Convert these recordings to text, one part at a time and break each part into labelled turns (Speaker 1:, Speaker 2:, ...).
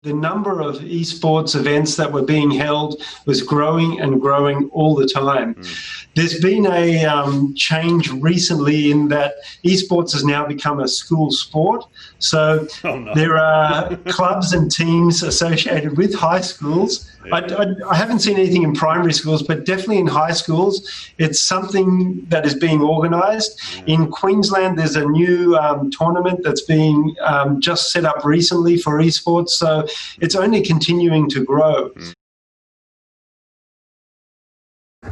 Speaker 1: The number of esports events that were being held was growing and growing all the time. There's been a change recently in that esports has now become a school sport. So there are clubs and teams associated with high schools. I haven't seen anything in primary schools, but definitely in high schools, it's something that is being organised. In Queensland, there's a new tournament that's being just set up recently for esports. So it's only continuing to grow.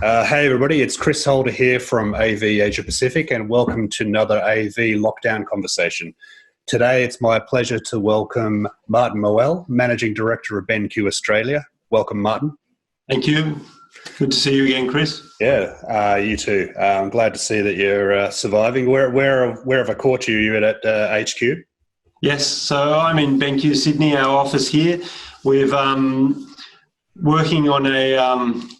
Speaker 2: Hey everybody, it's Chris Holder here from AV Asia Pacific, and welcome to another AV lockdown conversation. Today it's my pleasure to welcome Martin Moell, Managing Director of BenQ Australia. Welcome, Martin.
Speaker 1: Thank you. Good to see you again, Chris.
Speaker 2: Yeah, you too. I'm glad to see that you're surviving. Where have I caught you? You're at HQ?
Speaker 1: Yes, so I'm in BenQ Sydney, our office here. We've working on a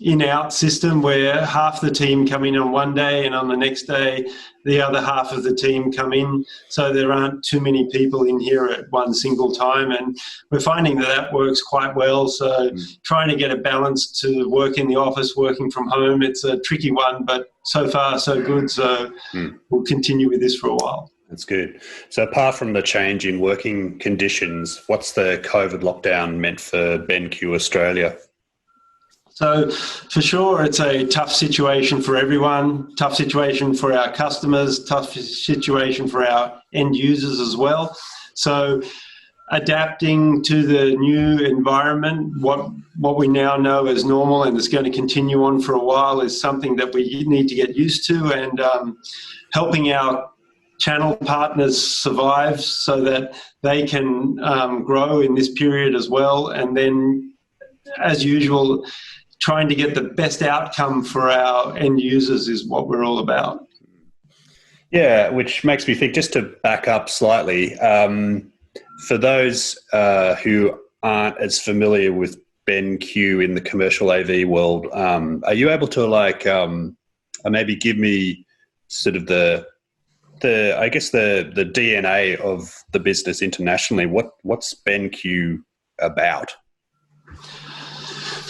Speaker 1: in-out system where half the team come in on one day and on the next day the other half of the team come in, so there aren't too many people in here at one single time, and we're finding that that works quite well. So trying to get a balance to work in the office, working from home, it's a tricky one, but so far so good, so we'll continue with this for a while.
Speaker 2: That's good. So apart from the change in working conditions, what's the COVID lockdown meant for BenQ Australia?
Speaker 1: So for sure, it's a tough situation for everyone, tough situation for our customers, tough situation for our end users as well. So adapting to the new environment, what we now know as normal and is going to continue on for a while, is something that we need to get used to, and helping our channel partners survive so that they can grow in this period as well. And then, as usual, trying to get the best outcome for our end users is what we're all about.
Speaker 2: Yeah, which makes me think, just to back up slightly, for those who aren't as familiar with BenQ in the commercial AV world, are you able to maybe give me sort of the DNA of the business internationally? What's BenQ about?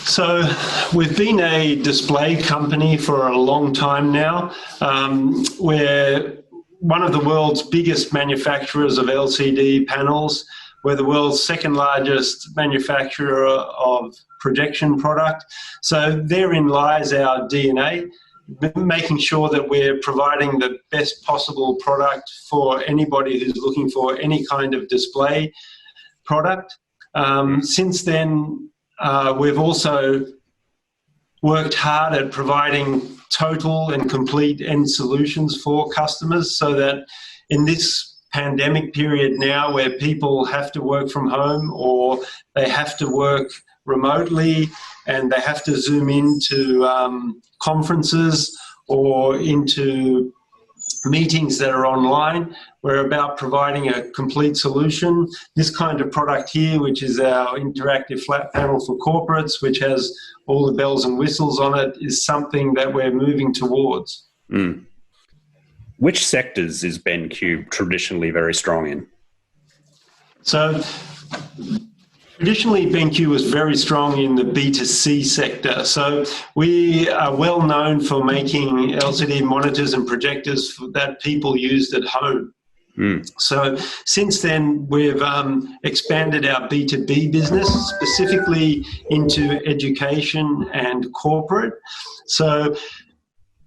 Speaker 1: So we've been a display company for a long time now. We're one of the world's biggest manufacturers of LCD panels. We're the world's second largest manufacturer of projection product. So therein lies our DNA, making sure that we're providing the best possible product for anybody who's looking for any kind of display product. Since then, we've also worked hard at providing total and complete end solutions for customers, so that in this pandemic period now, where people have to work from home or they have to work remotely and they have to zoom into conferences or into meetings that are online, we're about providing a complete solution. This kind of product here, which is our interactive flat panel for corporates, which has all the bells and whistles on it, is something that we're moving towards.
Speaker 2: Which sectors is BenQ traditionally very strong in?
Speaker 1: So traditionally, BenQ was very strong in the B2C sector. So we are well known for making LCD monitors and projectors that people used at home. So since then, we've expanded our B2B business, specifically into education and corporate. So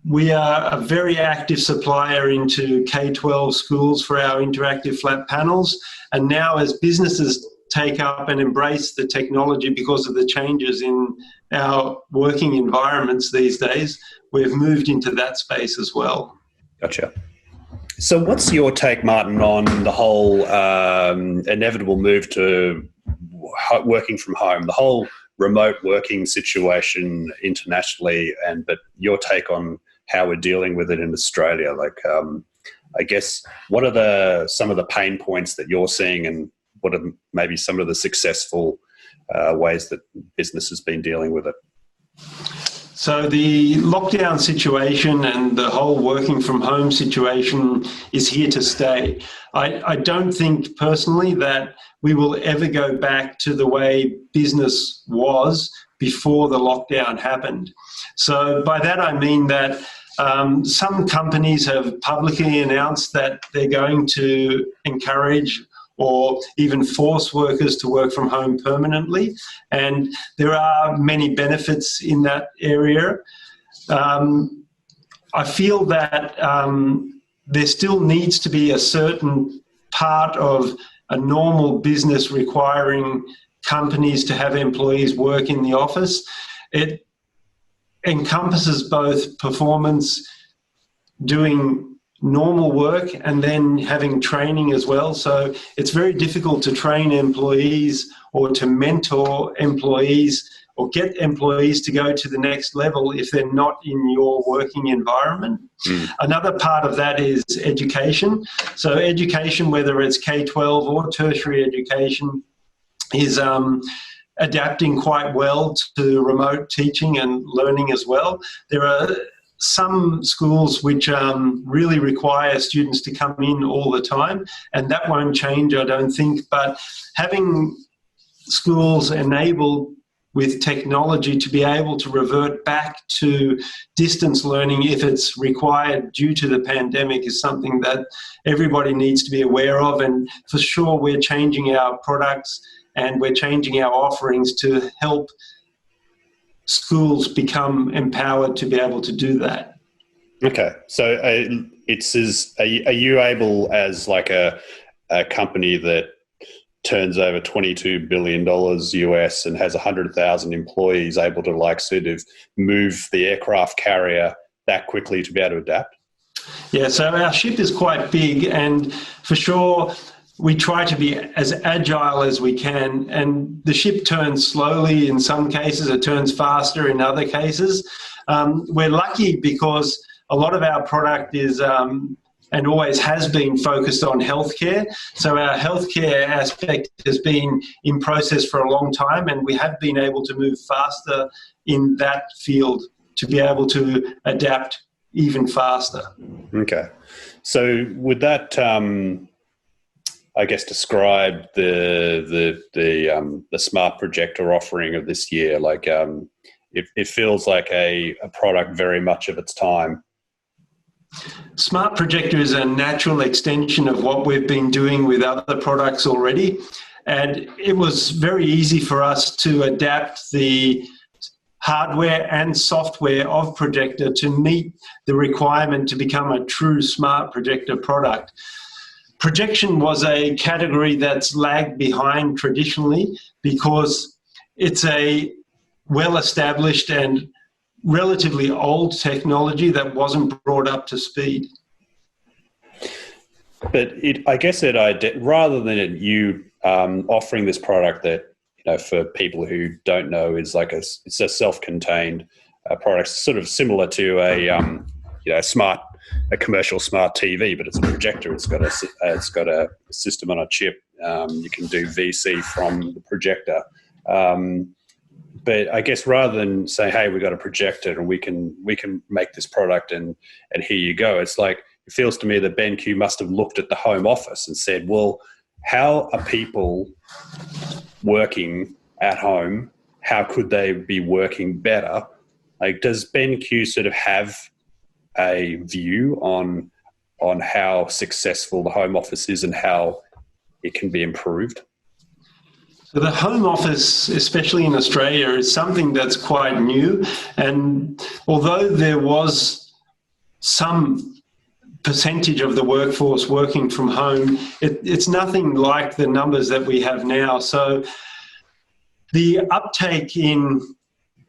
Speaker 1: we are a very active supplier into K-12 schools for our interactive flat panels. And now, as businesses take up and embrace the technology because of the changes in our working environments these days, we've moved into that space as well.
Speaker 2: Gotcha. So what's your take, Martin, on the whole inevitable move to working from home, the whole remote working situation internationally, but your take on how we're dealing with it in Australia? I guess, what are some of the pain points that you're seeing, and what are maybe some of the successful ways that business has been dealing with it?
Speaker 1: So the lockdown situation and the whole working from home situation is here to stay. I don't think personally that we will ever go back to the way business was before the lockdown happened. So by that I mean that some companies have publicly announced that they're going to encourage or even force workers to work from home permanently. And there are many benefits in that area. I feel that there still needs to be a certain part of a normal business requiring companies to have employees work in the office. It encompasses both performance, doing normal work, and then having training as well. So it's very difficult to train employees or to mentor employees or get employees to go to the next level if they're not in your working environment. Another part of that is education. So education, whether it's K-12 or tertiary education, is adapting quite well to remote teaching and learning as well. There are some schools which really require students to come in all the time, and that won't change, I don't think. But having schools enabled with technology to be able to revert back to distance learning if it's required due to the pandemic is something that everybody needs to be aware of. And for sure, we're changing our products and we're changing our offerings to help schools become empowered to be able to do that.
Speaker 2: Okay, so are you able, as like a company that turns over $22 billion US and has 100,000 employees, able to like sort of move the aircraft carrier that quickly to be able to adapt?
Speaker 1: Yeah, so our ship is quite big, and for sure we try to be as agile as we can, and the ship turns slowly in some cases, it turns faster in other cases. We're lucky because a lot of our product is and always has been focused on healthcare. So our healthcare aspect has been in process for a long time, and we have been able to move faster in that field to be able to adapt even faster.
Speaker 2: Okay. So would that, I guess, describe the smart projector offering of this year? Like it feels like a product very much of its time.
Speaker 1: Smart projector is a natural extension of what we've been doing with other products already. And it was very easy for us to adapt the hardware and software of projector to meet the requirement to become a true smart projector product. Projection was a category that's lagged behind traditionally because it's a well-established and relatively old technology that wasn't brought up to speed.
Speaker 2: But I guess rather than you offering this product that, you know, for people who don't know, is like it's a self-contained product, sort of similar to a commercial smart TV, but it's a projector. It's got a system on a chip. You can do VC from the projector. But I guess rather than say, hey, we've got a projector and we can make this product and here you go, it's like, it feels to me that BenQ must have looked at the home office and said, well, how are people working at home? How could they be working better? Like, does BenQ sort of have a view on how successful the home office is and how it can be improved?
Speaker 1: So the home office, especially in Australia, is something that's quite new. And although there was some percentage of the workforce working from home, it's nothing like the numbers that we have now. So the uptake in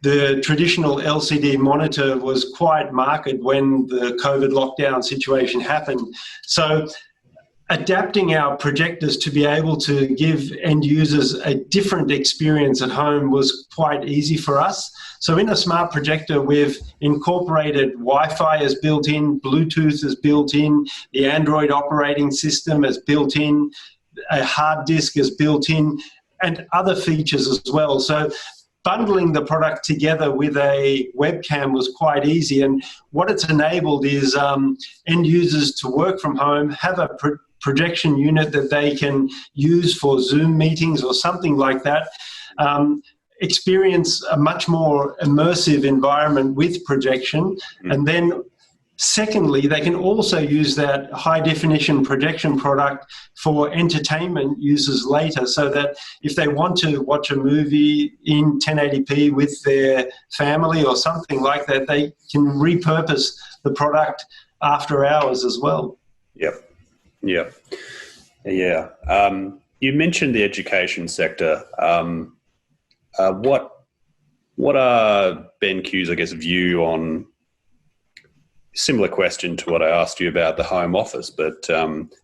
Speaker 1: the traditional LCD monitor was quite marked when the COVID lockdown situation happened. So adapting our projectors to be able to give end users a different experience at home was quite easy for us. So in a smart projector, we've incorporated Wi-Fi as built in, Bluetooth is built in, the Android operating system is built in, a hard disk is built in, and other features as well. So bundling the product together with a webcam was quite easy. And what it's enabled is end users to work from home, have a projection unit that they can use for Zoom meetings or something like that, experience a much more immersive environment with projection. And then secondly, they can also use that high-definition projection product for entertainment uses later, so that if they want to watch a movie in 1080p with their family or something like that, they can repurpose the product after hours as well.
Speaker 2: Yep. Yep. Yeah. You mentioned the education sector. What are BenQ's, I guess, view on, similar question to what I asked you about the home office, but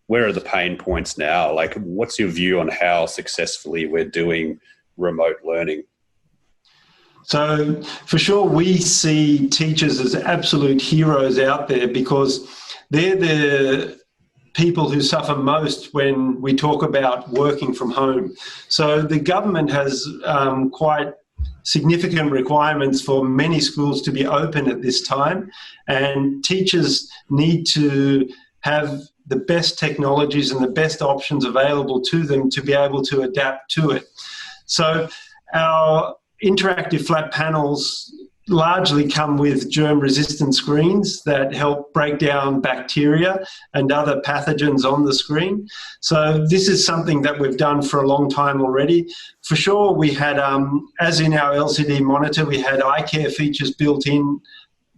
Speaker 2: where are the pain points now? Like, what's your view on how successfully we're doing remote learning?
Speaker 1: So for sure, we see teachers as absolute heroes out there, because they're the people who suffer most when we talk about working from home. So the government has quite significant requirements for many schools to be open at this time, and teachers need to have the best technologies and the best options available to them to be able to adapt to it. So our interactive flat panels largely come with germ-resistant screens that help break down bacteria and other pathogens on the screen. So this is something that we've done for a long time already. For sure, we had, as in our LCD monitor, we had eye care features built in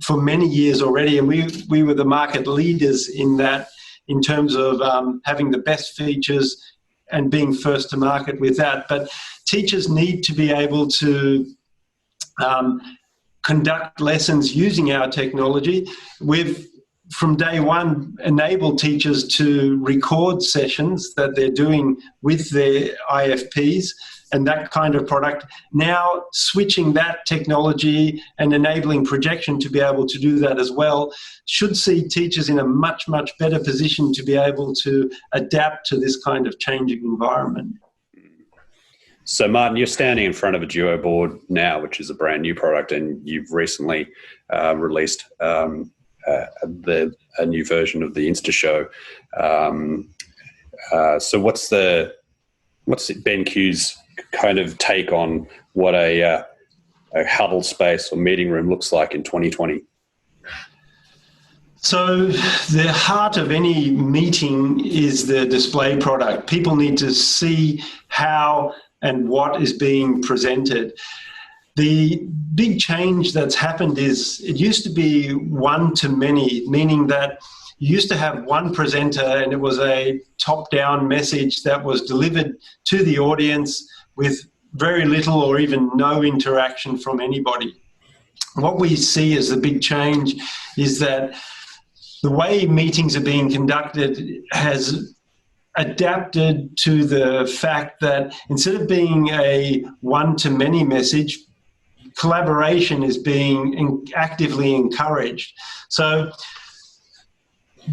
Speaker 1: for many years already, and we were the market leaders in that, in terms of having the best features and being first to market with that. But teachers need to be able to conduct lessons using our technology. We've, from day one, enabled teachers to record sessions that they're doing with their IFPs and that kind of product. Now switching that technology and enabling projection to be able to do that as well should see teachers in a much, much better position to be able to adapt to this kind of changing environment.
Speaker 2: So, Martin, you're standing in front of a Duo board now, which is a brand new product, and you've recently released a new version of the InstaShow. So what's BenQ's kind of take on what a huddle space or meeting room looks like in 2020?
Speaker 1: So the heart of any meeting is the display product. People need to see how and what is being presented. The big change that's happened is it used to be one-to-many, meaning that you used to have one presenter and it was a top-down message that was delivered to the audience with very little or even no interaction from anybody. What we see as the big change is that the way meetings are being conducted has adapted to the fact that instead of being a one-to-many message, collaboration is being actively encouraged. So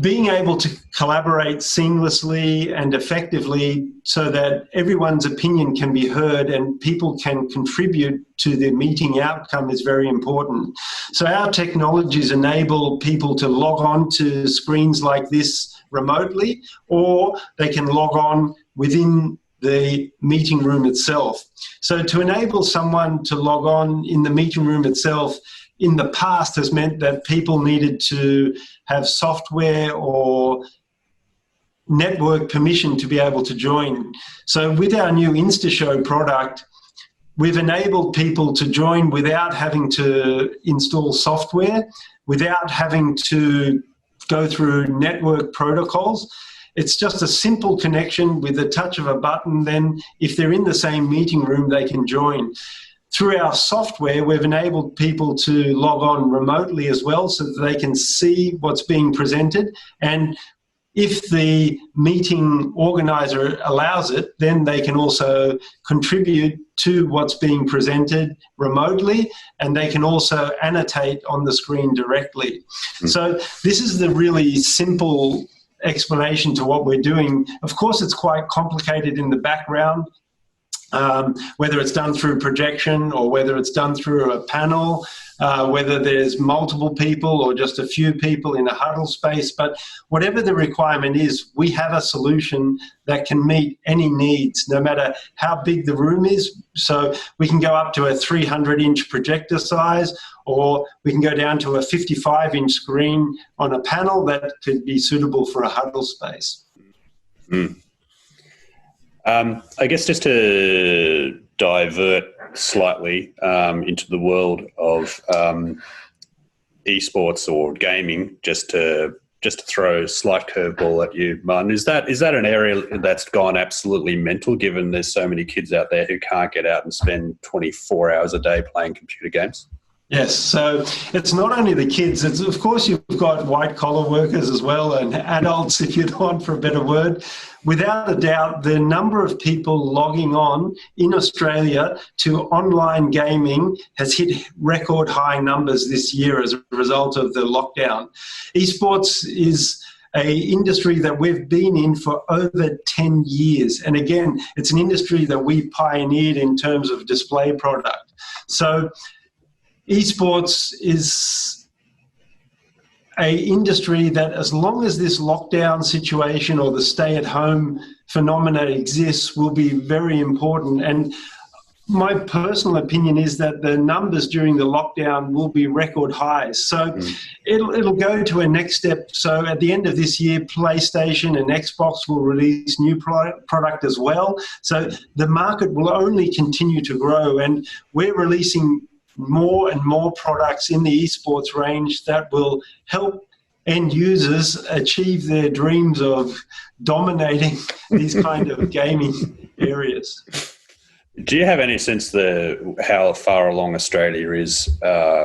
Speaker 1: being able to collaborate seamlessly and effectively so that everyone's opinion can be heard and people can contribute to the meeting outcome is very important. So our technologies enable people to log on to screens like this remotely, or they can log on within the meeting room itself. So to enable someone to log on in the meeting room itself in the past has meant that people needed to have software or network permission to be able to join. So with our new InstaShow product, we've enabled people to join without having to install software, without having to go through network protocols. It's just a simple connection with the touch of a button. Then if they're in the same meeting room, they can join. Through our software, we've enabled people to log on remotely as well so that they can see what's being presented. And if the meeting organizer allows it, then they can also contribute to what's being presented remotely, and they can also annotate on the screen directly. So this is the really simple explanation to what we're doing. Of course, it's quite complicated in the background. whether it's done through projection or whether it's done through a panel, whether there's multiple people or just a few people in a huddle space. But whatever the requirement is, we have a solution that can meet any needs, no matter how big the room is. So we can go up to a 300-inch projector size, or we can go down to a 55-inch screen on a panel that could be suitable for a huddle space.
Speaker 2: Mm. I guess just to divert slightly into the world of esports or gaming, just to throw a slight curveball at you, Martin, is that an area that's gone absolutely mental, given there's so many kids out there who can't get out and spend 24 hours a day playing computer games?
Speaker 1: Yes, so it's not only the kids, it's, of course you've got white collar workers as well, and adults, if you want for a better word. Without a doubt, the number of people logging on in Australia to online gaming has hit record high numbers this year as a result of the lockdown. Esports is an industry that we've been in for over 10 years. And again, it's an industry that we pioneered in terms of display product. So esports is an industry that, as long as this lockdown situation or the stay-at-home phenomena exists, will be very important. And my personal opinion is that the numbers during the lockdown will be record highs. So it'll go to a next step. So at the end of this year, PlayStation and Xbox will release new product as well. So the market will only continue to grow, and we're releasing more and more products in the esports range that will help end users achieve their dreams of dominating these kind of gaming areas.
Speaker 2: Do you have any sense how far along Australia is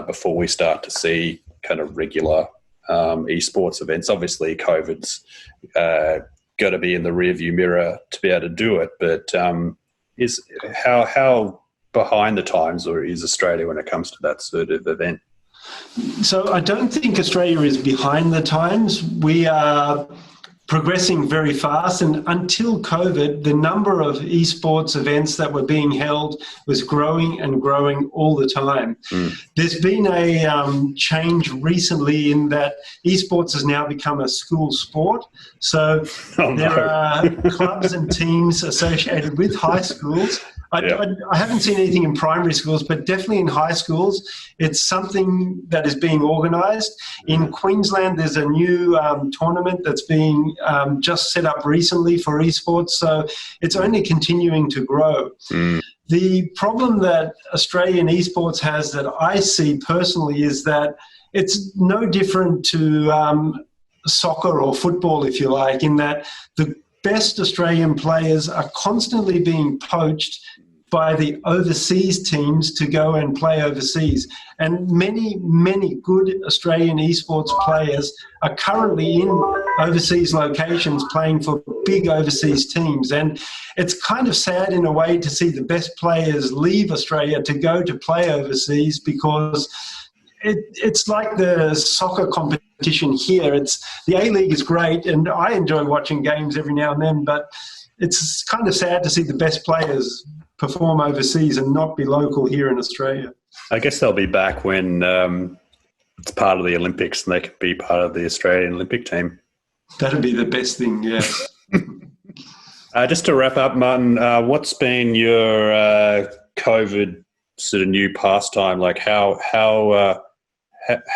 Speaker 2: before we start to see kind of regular esports events? Obviously, COVID's got to be in the rearview mirror to be able to do it, but how behind the times or is Australia when it comes to that sort of event?
Speaker 1: So I don't think Australia is behind the times. We are progressing very fast, and until COVID, the number of esports events that were being held was growing and growing all the time. There's been a change recently in that esports has now become a school sport. So there are clubs and teams associated with high schools. I haven't seen anything in primary schools, but definitely in high schools, it's something that is being organised. In Queensland, there's a new tournament that's being just set up recently for esports, so it's only continuing to grow. The problem that Australian esports has that I see personally is that it's no different to soccer or football, if you like, in that the best Australian players are constantly being poached by the overseas teams to go and play overseas. And many, many good Australian esports players are currently in overseas locations playing for big overseas teams. And it's kind of sad in a way to see the best players leave Australia to go to play overseas, because it's like the soccer competition here. The A-League is great, and I enjoy watching games every now and then, but it's kind of sad to see the best players perform overseas and not be local here in Australia.
Speaker 2: I guess they'll be back when it's part of the Olympics and they can be part of the Australian Olympic team.
Speaker 1: That'd be the best thing, yes.
Speaker 2: Just to wrap up, Martin, what's been your COVID sort of new pastime? Like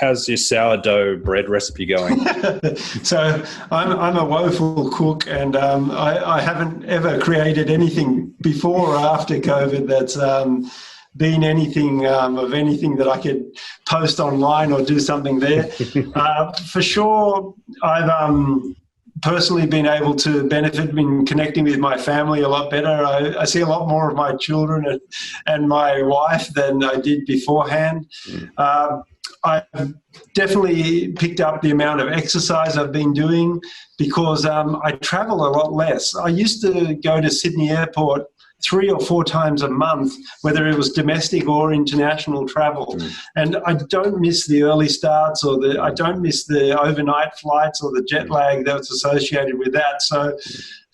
Speaker 2: how's your sourdough bread recipe going?
Speaker 1: So I'm a woeful cook, and I haven't ever created anything before or after COVID that's been anything of anything that I could post online or do something there. For sure, I've personally been able to benefit in connecting with my family a lot better. I see a lot more of my children and my wife than I did beforehand. I've definitely picked up the amount of exercise I've been doing, because I travel a lot less. I used to go to Sydney Airport 3 or 4 times a month, whether it was domestic or international travel. And I don't miss the early starts, or I don't miss the overnight flights or the jet lag that's associated with that. So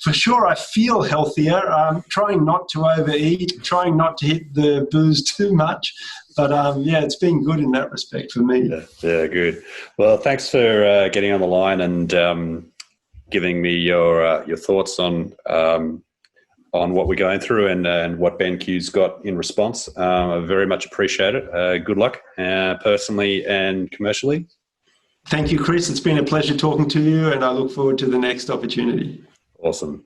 Speaker 1: for sure, I feel healthier. Trying not to overeat, trying not to hit the booze too much. But yeah, it's been good in that respect for me.
Speaker 2: Yeah, good. Well, thanks for getting on the line and giving me your thoughts on what we're going through and what BenQ's got in response. I very much appreciate it. Good luck, personally and commercially.
Speaker 1: Thank you, Chris. It's been a pleasure talking to you, and I look forward to the next opportunity.
Speaker 2: Awesome.